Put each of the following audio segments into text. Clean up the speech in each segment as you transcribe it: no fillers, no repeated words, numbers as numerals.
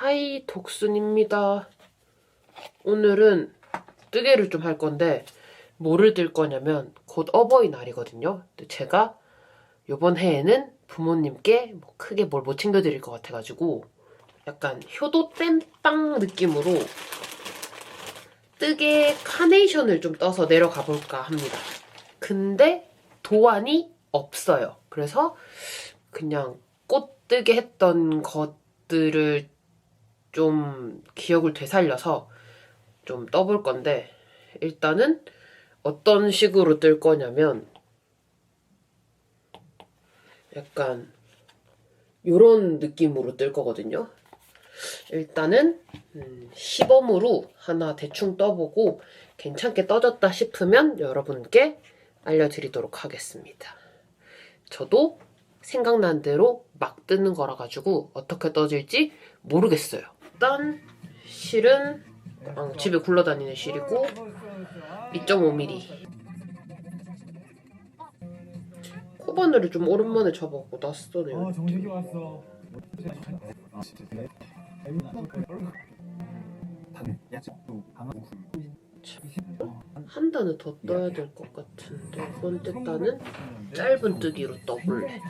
하이 독순입니다. 오늘은 뜨개를 좀 할 건데 뭐를 뜰 거냐면 곧 어버이날이거든요. 근데 제가 이번 해에는 부모님께 뭐 크게 뭘 못 챙겨드릴 것 같아가지고 약간 효도 땜빵 느낌으로 뜨개 카네이션을 좀 떠서 내려가 볼까 합니다. 근데 도안이 없어요. 그래서 그냥 꽃뜨개 했던 것들을 좀 기억을 되살려서 좀 떠볼 건데, 일단은 어떤 식으로 뜰 거냐면 약간 요런 느낌으로 뜰 거거든요. 일단은 시범으로 하나 대충 떠보고 괜찮게 떠졌다 싶으면 여러분께 알려드리도록 하겠습니다. 저도 생각난 대로 막 뜨는 거라 가지고 어떻게 떠질지 모르겠어요. 일단 실은 집에 굴러다니는 실이고 2.5mm. 코바늘을 좀 오랜만에 잡아갖고 낯서네요. 정식이 왔어. 한 단을 더 떠야 될 것 같은데 두 번째 단은 짧은 뜨기로 떠볼래.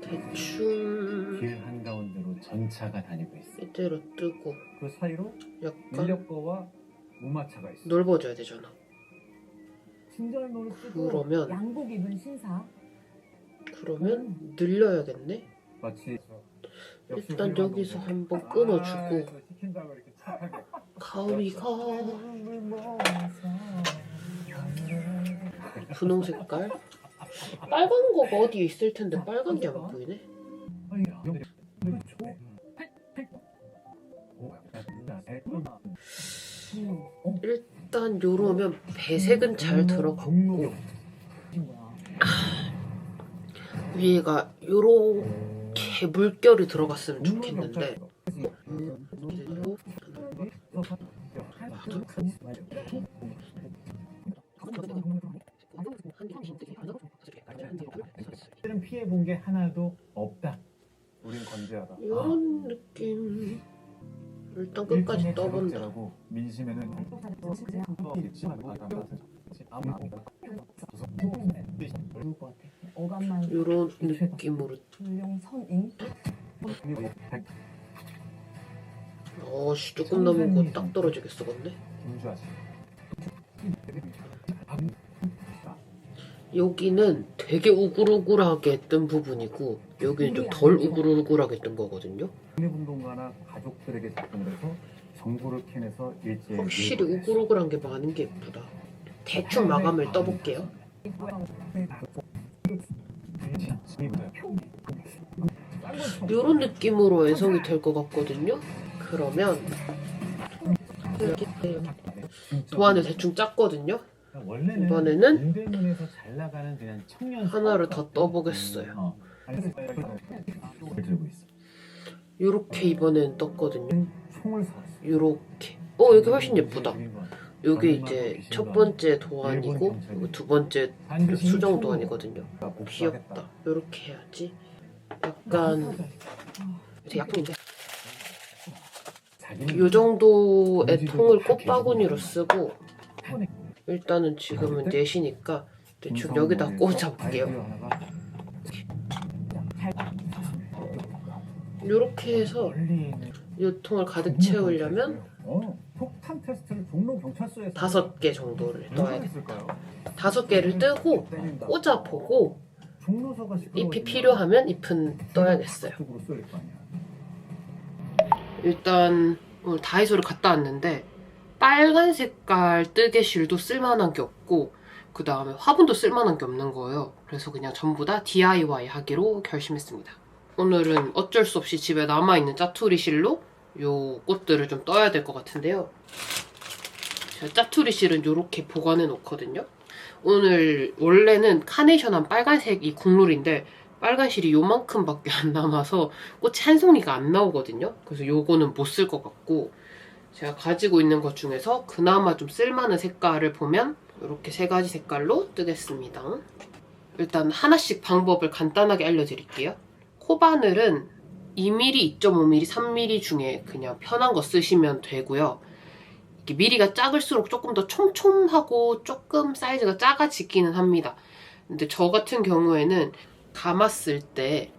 대충 길 한가운데로 전차가 다니고 있어. 이대로 뜨고 그 사이로 약간 인력거와 무마차가 있어. 넓어져야 되잖아. 친절노를 쓰고 그러면 양복 입은 신사. 늘려야겠네. 마치 일단 여기서 한번 끊어주고 가위가 분홍 색깔 빨간 거가 어디에 있을 텐데 빨간 게 안 보이네. 일단 요러면 배색은 잘 들어갔고 위에가 요렇게 물결이 들어갔으면 좋겠는데 피해 본 게 하나도 없다. 우린 건재하다. 이런 느낌. 일단 끝까지 떠본다. 민심에는 이런 느낌으로. 선인. 씨 조금 남은 거 딱 떨어지겠어 근데. 여기는 되게 우글우글하게 뜬 부분이고 여기는 좀 덜 우글우글하게 뜬 거거든요. 국내분동가나 가족들에게 작동을 해서 정보를 캐내서 일제히 확실히 우글우글한 게 많은 게 예쁘다. 대충 마감을 떠볼게요. 이런 느낌으로 완성이 될 것 같거든요. 그러면 도안을 대충 짰거든요. 이번에는 하나를 더 떠보겠어요. 요렇게 이번엔 떴거든요. 요렇게. 여기 훨씬 예쁘다. 요게 이제 첫 번째 도안이고 두 번째 수정 도안이거든요. 귀엽다. 요렇게 해야지. 약간 되게 약품인데 요 정도의 통을 꽃바구니로 쓰고 일단은 지금은 4시니까 대충 여기다 꽂아볼게요. 요렇게 해서 이 통을 가득 채우려면 5개 정도를 떠야겠다. 5개를 뜨고 꽂아보고 잎이 필요하면 잎은 떠야겠어요. 일단 오늘 다이소를 갔다 왔는데 빨간 색깔 뜨개실도 쓸만한 게 없고 그 다음에 화분도 쓸만한 게 없는 거예요. 그래서 그냥 전부 다 DIY 하기로 결심했습니다. 오늘은 어쩔 수 없이 집에 남아있는 짜투리 실로 요 꽃들을 좀 떠야 될 것 같은데요. 제가 짜투리 실은 이렇게 보관해 놓거든요. 오늘 원래는 카네이션한 빨간색이 국룰인데 빨간 실이 요만큼밖에 안 남아서 꽃이 한 송이가 안 나오거든요. 그래서 요거는 못 쓸 것 같고 제가 가지고 있는 것 중에서 그나마 좀 쓸만한 색깔을 보면 이렇게 3가지 색깔로 뜨겠습니다. 일단 하나씩 방법을 간단하게 알려드릴게요. 코바늘은 2mm, 2.5mm, 3mm 중에 그냥 편한 거 쓰시면 되고요. 이게 미리가 작을수록 조금 더 촘촘하고 조금 사이즈가 작아지기는 합니다. 근데 저 같은 경우에는 감았을 때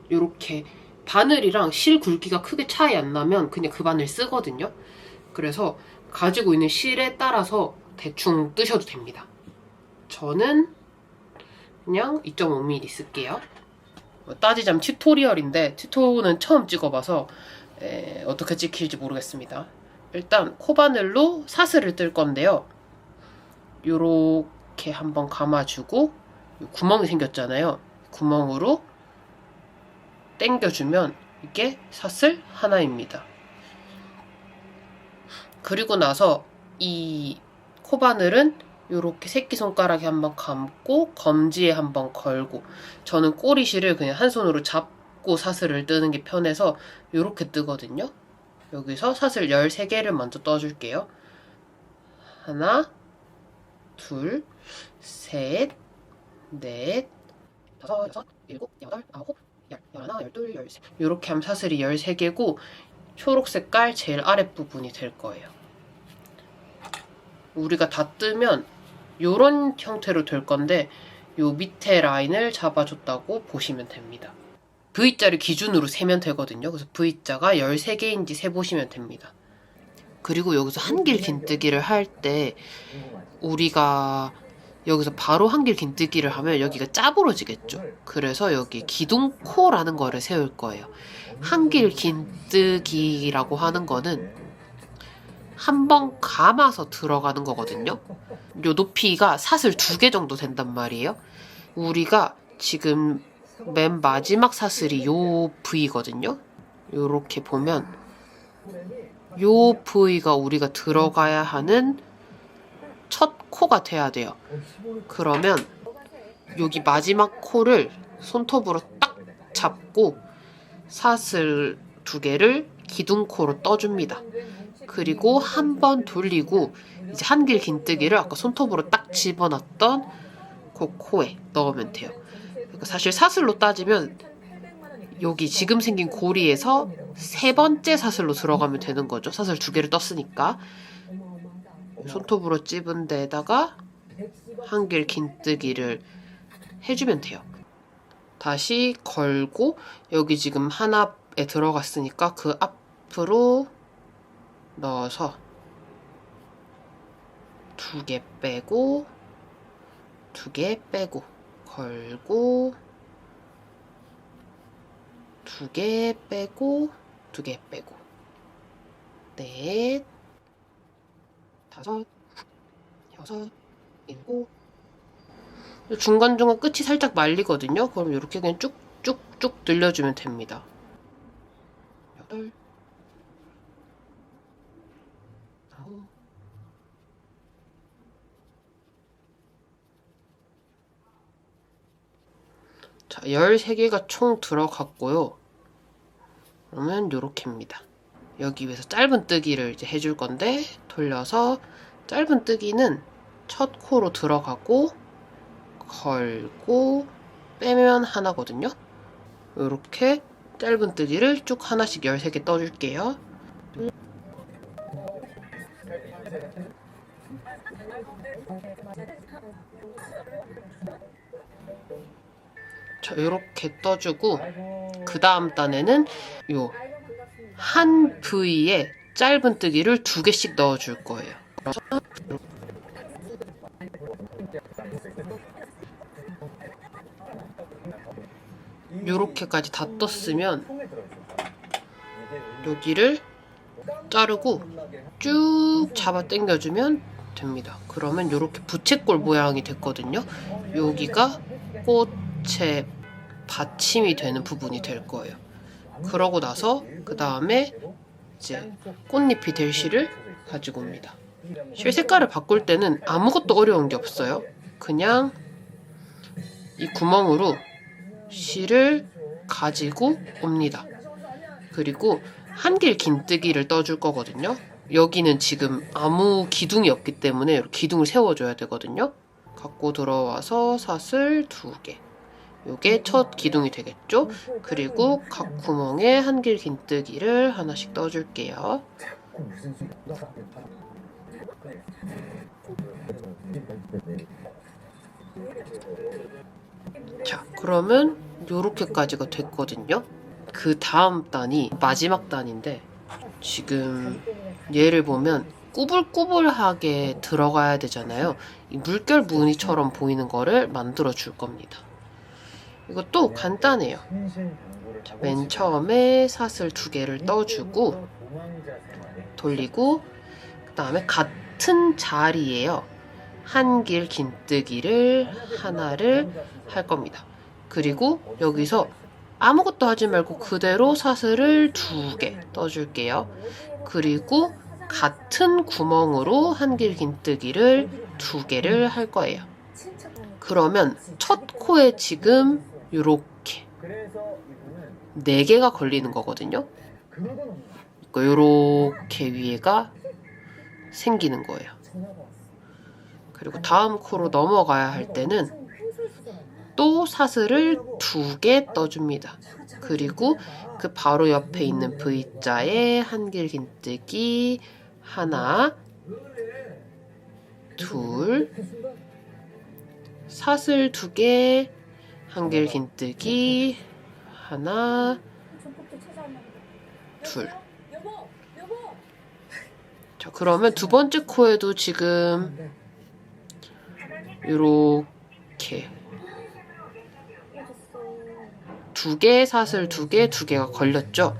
이렇게 바늘이랑 실 굵기가 크게 차이 안 나면 그냥 그 바늘 쓰거든요. 그래서 가지고 있는 실에 따라서 대충 뜨셔도 됩니다. 저는 그냥 2.5mm 쓸게요. 따지자면 튜토리얼인데 튜토는 처음 찍어봐서 어떻게 찍힐지 모르겠습니다. 일단 코바늘로 사슬을 뜰 건데요. 요렇게 한번 감아주고 구멍이 생겼잖아요. 구멍으로 당겨주면 이게 사슬 하나입니다. 그리고 나서 이 코바늘은 요렇게 새끼손가락에 한번 감고 검지에 한번 걸고, 저는 꼬리실을 그냥 한 손으로 잡고 사슬을 뜨는 게 편해서 요렇게 뜨거든요. 여기서 사슬 13개를 먼저 떠줄게요. 하나, 둘, 셋, 넷, 다섯, 여섯, 일곱, 여덟, 아홉, 열, 열하나, 열둘, 열셋. 요렇게 하면 사슬이 13개고 초록 색깔 제일 아랫부분이 될 거예요. 우리가 다 뜨면 요런 형태로 될 건데 요 밑에 라인을 잡아줬다고 보시면 됩니다. V자를 기준으로 세면 되거든요. 그래서 V자가 13개인지 세보시면 됩니다. 그리고 여기서 한길 긴뜨기를 할 때 우리가 여기서 바로 한길 긴뜨기를 하면 여기가 짜부러지겠죠. 그래서 여기 기둥코라는 거를 세울 거예요. 한길 긴뜨기라고 하는 거는 한번 감아서 들어가는 거거든요. 요 높이가 사슬 2개 정도 된단 말이에요. 우리가 지금 맨 마지막 사슬이 요 V거든요. 요렇게 보면 요 V가 우리가 들어가야 하는 첫 코가 돼야 돼요. 그러면 여기 마지막 코를 손톱으로 딱 잡고 사슬 2개를 기둥코로 떠줍니다. 그리고 한 번 돌리고 이제 한길 긴뜨기를 아까 손톱으로 딱 집어넣었던 그 코에 넣으면 돼요. 그러니까 사실 사슬로 따지면 여기 지금 생긴 고리에서 3번째 사슬로 들어가면 되는 거죠. 사슬 2개를 떴으니까. 손톱으로 찝은 데에다가 한길 긴뜨기를 해주면 돼요. 다시 걸고 여기 지금 하나에 들어갔으니까 그 앞으로 넣어서 2개 빼고 2개 빼고 걸고 2개 빼고 2개 빼고 넷, 다섯, 여섯, 일곱. 중간중간 끝이 살짝 말리거든요. 그럼 이렇게 그냥 쭉쭉쭉 늘려주면 됩니다. 8, 9, 자, 13개가 총 들어갔고요. 그러면 요렇게입니다. 여기 위에서 짧은 뜨기를 이제 해줄 건데 돌려서 짧은 뜨기는 첫 코로 들어가고 걸고 빼면 하나거든요. 요렇게 짧은 뜨기를 쭉 하나씩 13개 떠줄게요. 자, 요렇게 떠주고 그 다음 단에는 요 한 부위에 짧은 뜨기를 2개씩 넣어줄 거예요. 요렇게까지 다 떴으면 여기를 자르고 쭉 잡아 당겨주면 됩니다. 그러면 요렇게 부채꼴 모양이 됐거든요. 여기가 꽃의 받침이 되는 부분이 될 거예요. 그러고 나서 그 다음에 이제 꽃잎이 될 실을 가지고 옵니다. 실 색깔을 바꿀 때는 아무것도 어려운 게 없어요. 그냥 이 구멍으로 실을 가지고 옵니다. 그리고 한길 긴뜨기를 떠줄 거거든요. 여기는 지금 아무 기둥이 없기 때문에 기둥을 세워줘야 되거든요. 갖고 들어와서 사슬 2개, 요게 첫 기둥이 되겠죠? 그리고 각 구멍에 한길 긴뜨기를 하나씩 떠줄게요. 자, 그러면 요렇게까지가 됐거든요. 그 다음 단이 마지막 단인데 지금 얘를 보면 꾸불꾸불하게 들어가야 되잖아요. 이 물결 무늬처럼 보이는 거를 만들어 줄 겁니다. 이것도 간단해요. 자, 맨 처음에 사슬 2개를 떠주고 돌리고 그 다음에 같은 자리에요. 한길 긴뜨기를 하나를 할 겁니다. 그리고 여기서 아무것도 하지 말고 그대로 사슬을 2개 떠줄게요. 그리고 같은 구멍으로 한길 긴뜨기를 2개를 할 거예요. 그러면 첫 코에 지금 요렇게 4개가 걸리는 거거든요. 그러니까 요렇게 위에가 생기는 거예요. 그리고 다음 코로 넘어가야 할 때는 또 사슬을 2개 떠줍니다. 그리고 그 바로 옆에 있는 V자에 한길 긴뜨기 하나, 둘, 사슬 2개, 한길 긴뜨기 하나, 둘. 자, 그러면 두 번째 코에도 지금 요렇게 2개, 사슬 2개, 2개가 걸렸죠?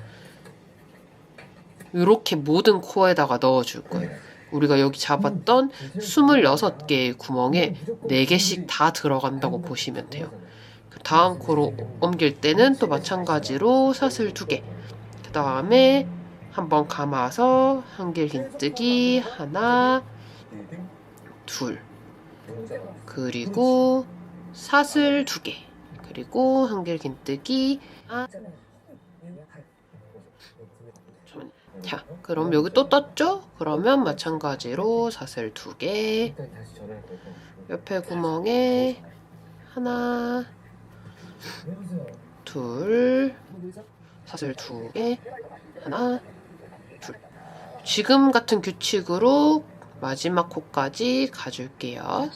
요렇게 모든 코에다가 넣어줄 거예요. 우리가 여기 잡았던 26개의 구멍에 4개씩 다 들어간다고 보시면 돼요. 그 다음 코로 옮길 때는 또 마찬가지로 사슬 2개. 그 다음에 한번 감아서 한길 긴뜨기 하나, 둘. 그리고 사슬 2개. 그리고 한길 긴뜨기 자, 그럼 여기 또 떴죠? 그러면 마찬가지로 사슬 2개, 옆에 구멍에 하나, 둘, 사슬 2개, 하나, 둘. 지금 같은 규칙으로 마지막 코까지 가줄게요.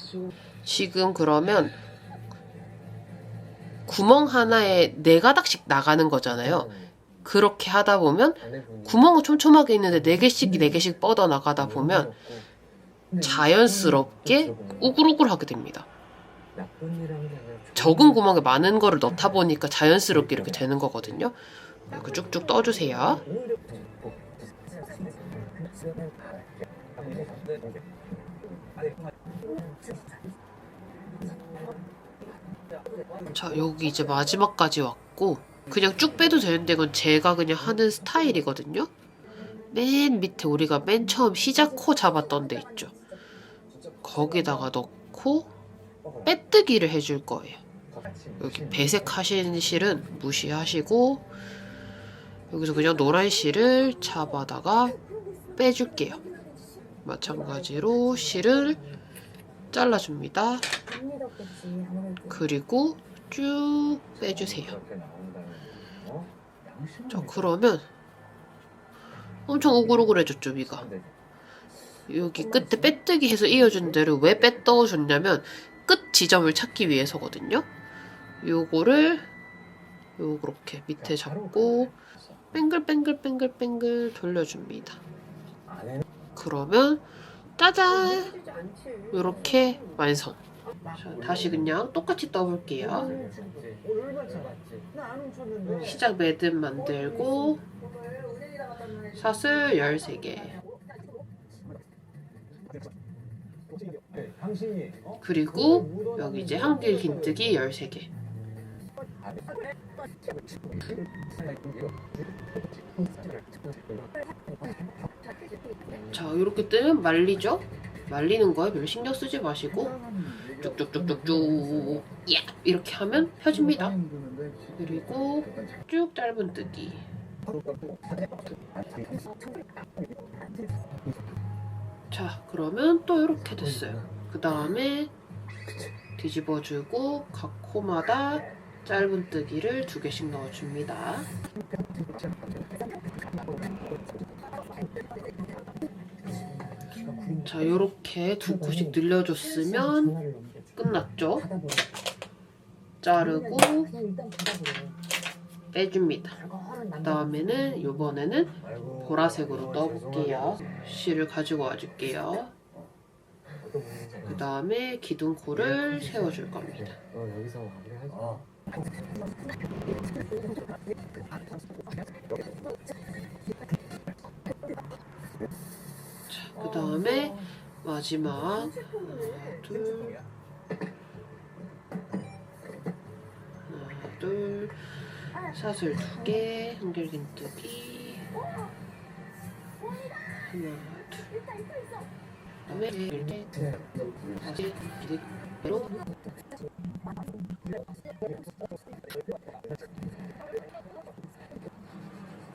지금 그러면 구멍 하나에 4가닥씩 나가는 거잖아요. 그렇게 하다 보면 구멍은 촘촘하게 있는데 4개씩 뻗어 나가다 보면 자연스럽게 우글우글하게 됩니다. 적은 구멍에 많은 거를 넣다 보니까 자연스럽게 이렇게 되는 거거든요. 이렇게 쭉쭉 떠주세요. 자, 여기 이제 마지막까지 왔고 그냥 쭉 빼도 되는데 이건 제가 그냥 하는 스타일이거든요. 맨 밑에 우리가 맨 처음 시작 코 잡았던 데 있죠. 거기다가 넣고 빼뜨기를 해줄 거예요. 여기 배색 하시는 실은 무시하시고 여기서 그냥 노란 실을 잡아다가 빼줄게요. 마찬가지로 실을 잘라줍니다. 그리고 쭉 빼주세요. 자, 그러면 엄청 우글우글해졌죠, 위가. 여기 끝에 빼뜨기 해서 이어준 데를 왜 빼떠줬냐면 끝 지점을 찾기 위해서거든요. 요거를 요렇게 밑에 잡고 뱅글뱅글뱅글뱅글 돌려줍니다. 그러면 짜잔! 요렇게 완성. 자, 다시 그냥 똑같이 떠볼게요. 시작 매듭 만들고 사슬 13개. 그리고 여기 이제 한길 긴뜨기 13개. 자, 이렇게 뜨면 말리죠? 말리는 거에 별로 신경 쓰지 마시고 쭉쭉쭉쭉쭉 이렇게 하면 펴집니다. 그리고 쭉 짧은 뜨기. 자, 그러면 또 이렇게 됐어요. 그 다음에 뒤집어주고 각 코마다 짧은뜨기를 2개씩 넣어줍니다. 자, 이렇게 2코씩 늘려줬으면 끝났죠? 자르고 빼줍니다. 그 다음에는 이번에는 보라색으로 떠볼게요. 실을 가지고 와줄게요. 그 다음에 기둥코를 세워줄 겁니다. 여기서 마무리하자. 그 다음에 마지막 하나, 둘, 사슬 2개, 한길긴뜨기 하나, 둘, 그다음에 이렇게 다시 이대로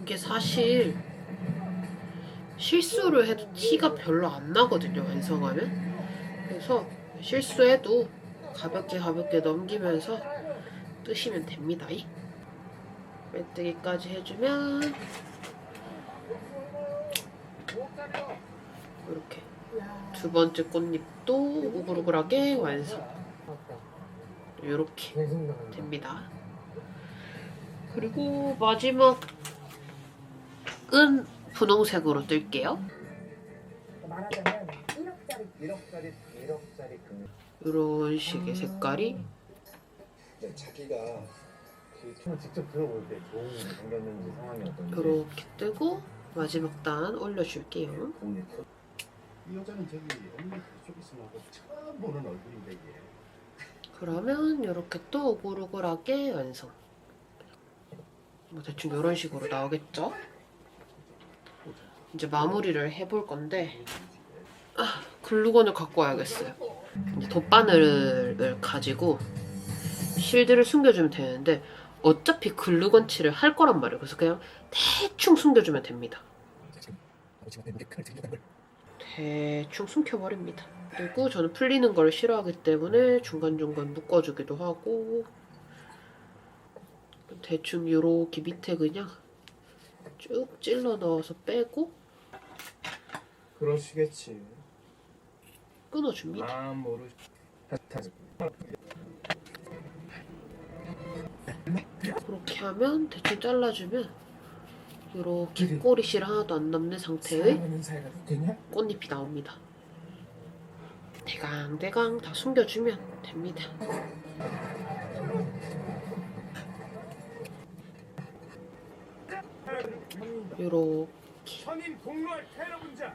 이게 사실 실수를 해도 티가 별로 안 나거든요, 완성하면. 그래서 실수해도 가볍게 넘기면서 뜨시면 됩니다. 빼뜨기까지 해주면 이렇게 2번째 꽃잎도 우글우글하게 완성. 이렇게 됩니다. 그리고 마지막은 분홍색으로 뜰게요. 말하자면 1억짜리 이런 식의 색깔이 자기가 그 춤을 직접 들어볼 때 좋은 생겼는지 상황이 어떤지 이렇게 뜨고 마지막 단 올려줄게요. 이 여자는 저기 언니 그쪽 있으면 처음 보는 얼굴인데 이게. 그러면 이렇게 또 오글오글하게 완성. 뭐 대충 이런 식으로 나오겠죠? 이제 마무리를 해볼 건데 글루건을 갖고 와야겠어요. 이제 돗바늘을 가지고 실드를 숨겨주면 되는데 어차피 글루건 칠을 할 거란 말이에요. 그래서 그냥 대충 숨겨주면 됩니다. 대충 숨겨버립니다. 그리고 저는 풀리는 걸 싫어하기 때문에 중간중간 묶어주기도 하고 대충 이렇게 밑에 그냥 쭉 찔러 넣어서 빼고 그러시겠지. 끊어줍니다. 아 모르. 그렇게 하면 대충 잘라주면 이렇게 꼬리실 하나도 안 남는 상태의 꽃잎이 나옵니다. 대강대강 다 숨겨주면 됩니다. 요렇게 선임 공로할 테러분자.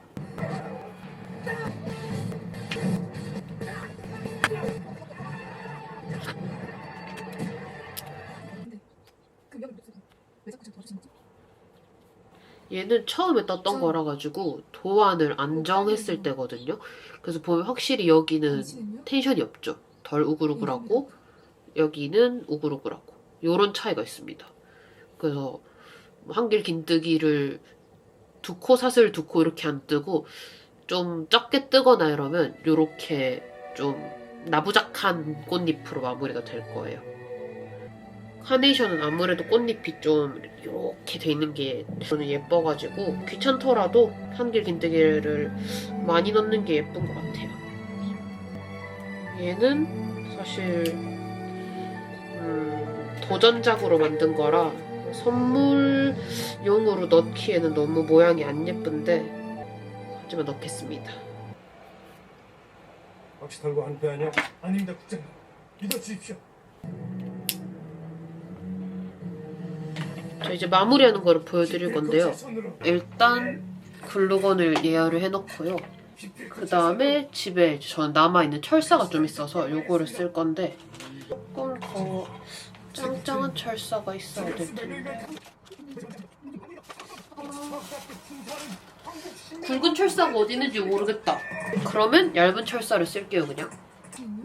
얘는 처음에 떴던 거라 가지고 도안을 안정했을 때거든요. 그래서 보면 확실히 여기는 텐션이 없죠. 덜 우글우글하고 여기는 우글우글하고 요런 차이가 있습니다. 그래서 한길 긴뜨기를 2코 사슬 2코 이렇게 안 뜨고 좀 적게 뜨거나 이러면 요렇게 좀 나부작한 꽃잎으로 마무리가 될 거예요. 카네이션은 아무래도 꽃잎이 좀 이렇게 돼 있는 게 저는 예뻐가지고 귀찮더라도 한길 긴뜨기를 많이 넣는 게 예쁜 것 같아요. 얘는 사실 도전작으로 만든 거라 선물용으로 넣기에는 너무 모양이 안 예쁜데 하지만 넣겠습니다. 혹시 털고 한 표 아니야? 아닙니다 국장님. 믿어 주십시오. 자, 이제 마무리하는 거를 보여드릴 건데요. 일단 글루건을 예열을 해놓고요. 그 다음에 집에 전 남아있는 철사가 좀 있어서 요거를 쓸 건데 조금 더 짱짱한 철사가 있어야 될 텐데 굵은 철사가 어디 있는지 모르겠다. 그러면 얇은 철사를 쓸게요. 그냥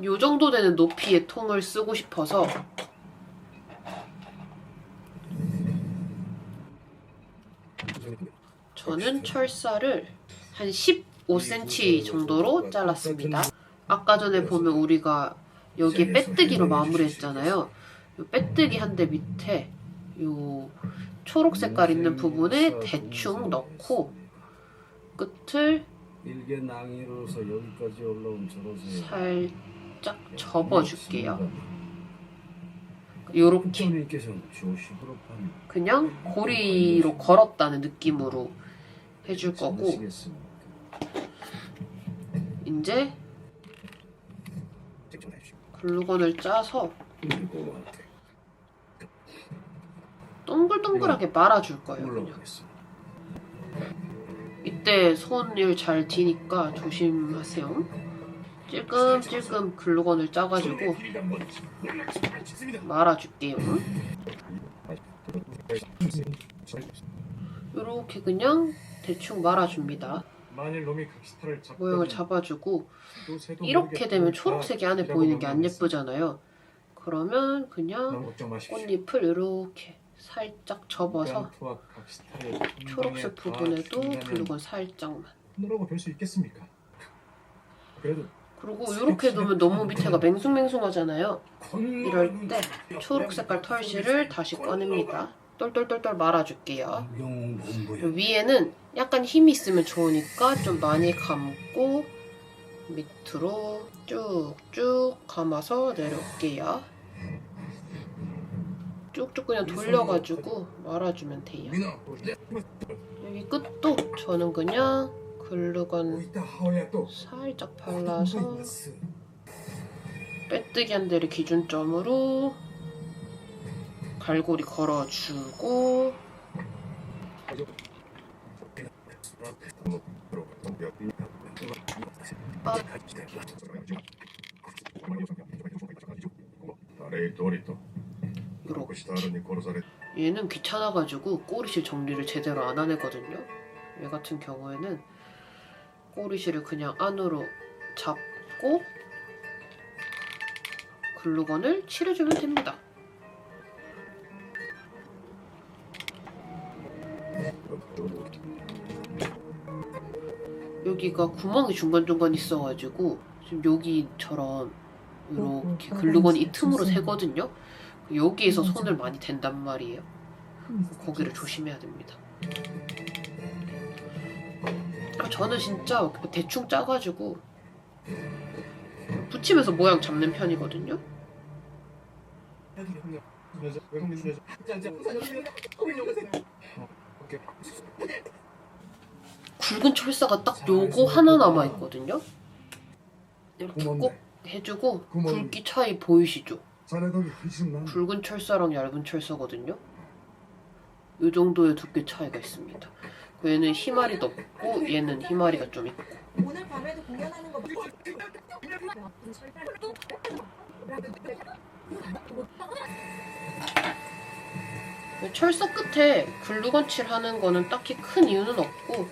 요 정도 되는 높이의 통을 쓰고 싶어서 저는 철사를 한 15cm 정도로 잘랐습니다. 아까 전에 보면 우리가 여기에 빼뜨기로 마무리했잖아요. 요 빼뜨기 한 대 밑에 요 초록 색깔 있는 부분에 대충 넣고 끝을 일개 낭이로서 여기까지 올라온 저로서의 살짝 접어줄게요. 요렇게 국장님께서는 조식으로 판 그냥 고리로 걸었다는 느낌으로 해줄 거고, 찾으시겠습니까? 이제 글루건을 짜서 그리고 한테 동글동글하게 말아줄 거예요. 그냥. 물러가겠습니다. 이때 손을 잘 디니까 조심하세요. 찔끔찔끔 글루건을 짜가지고 말아줄게요. 이렇게 그냥 대충 말아줍니다. 만일 놈이 각시탈을 잡고 모양을 잡아주고 이렇게 되면 초록색이 안에 보이는 게 안 예쁘잖아요. 그러면 그냥 너무 걱정 마십시오. 꽃잎을 이렇게 살짝 접어서 초록색 부분에도 글루건 살짝만. 뭐라고 될 수 있겠습니까? 그래도 그리고 이렇게 놓으면 너무 밑에가 맹숭맹숭하잖아요. 이럴 때 초록 색깔 털실을 다시 꺼냅니다. 똘똘똘똘 말아줄게요. 안경 본부에 위에는 약간 힘이 있으면 좋으니까 좀 많이 감고 밑으로 쭉쭉 감아서 내려올게요. 쭉쭉 그냥 돌려가지고 말아주면 돼요. 여기 끝도 저는 그냥 글루건 이따 하오야 또 살짝 발라서 빼뜨기 한 대를 기준점으로 갈고리 걸어주고 이렇게 얘는 귀찮아가지고 꼬리실 정리를 제대로 안 하거든요. 얘 같은 경우에는 꼬리실을 그냥 안으로 잡고 글루건을 칠해주면 됩니다. 여기가 구멍이 중간중간 있어가지고 지금 여기처럼 이렇게 글루건이 이 틈으로 새거든요. 여기에서 손을 많이 댄단 말이에요. 거기를 조심해야 됩니다. 저는 진짜 대충 짜가지고 붙이면서 모양 잡는 편이거든요. 굵은 철사가 딱 요거 하나 남아있거든요. 이렇게 꼭 해주고 굵기 차이 보이시죠? 굵은 철사랑 얇은 철사거든요. 이 정도의 두께 차이가 있습니다. 얘는 희마리도 없고 얘는 희마리가 좀 있고. 오늘 밤에도 공연하는 거 철사 끝에 글루건 칠하는 거는 딱히 큰 이유는 없고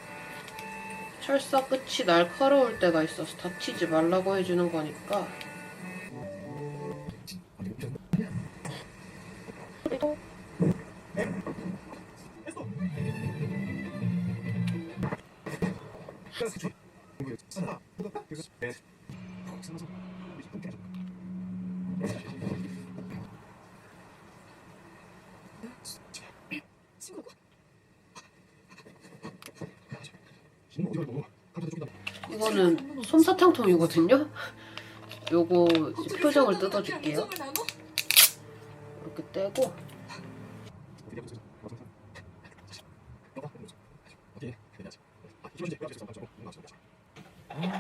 철사 끝이 날카로울 때가 있어서 다치지 말라고 해주는 거니까. 이거는 솜사탕통이거든요. 요거 이제 표정을 뜯어줄게요. 이렇게 떼고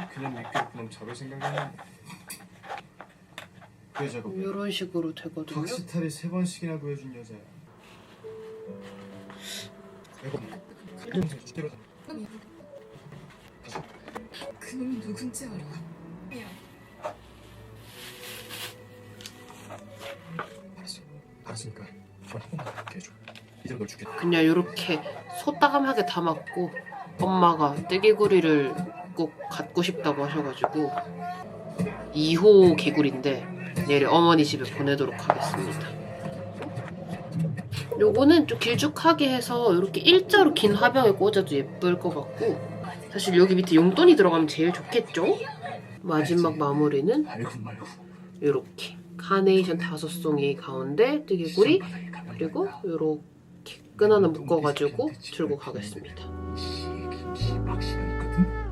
그냥 미끼로 그냥 잡을 생각이야. 그 여자가 이런 식으로 되거든요. 각시탈이 3번씩이나 구해준 여자야. 그놈 누군지 알아. 알았으니까 저 한 번만 그렇게 해줘. 이제 널 죽겠다. 그냥 이렇게 소따감하게 담았고 엄마가 떼개구리를 꼭 갖고 싶다고 하셔가지고 2호 개구리인데 내일 어머니 집에 보내도록 하겠습니다. 요거는 좀 길쭉하게 해서 이렇게 일자로 긴 화병에 꽂아도 예쁠 것 같고 사실 여기 밑에 용돈이 들어가면 제일 좋겠죠? 마지막 마무리는 말고 이렇게 카네이션 5송이 가운데 뜨개고리, 그리고 요렇게 끈 하나 묶어가지고 들고 가겠습니다. 김치 막시가 있거든.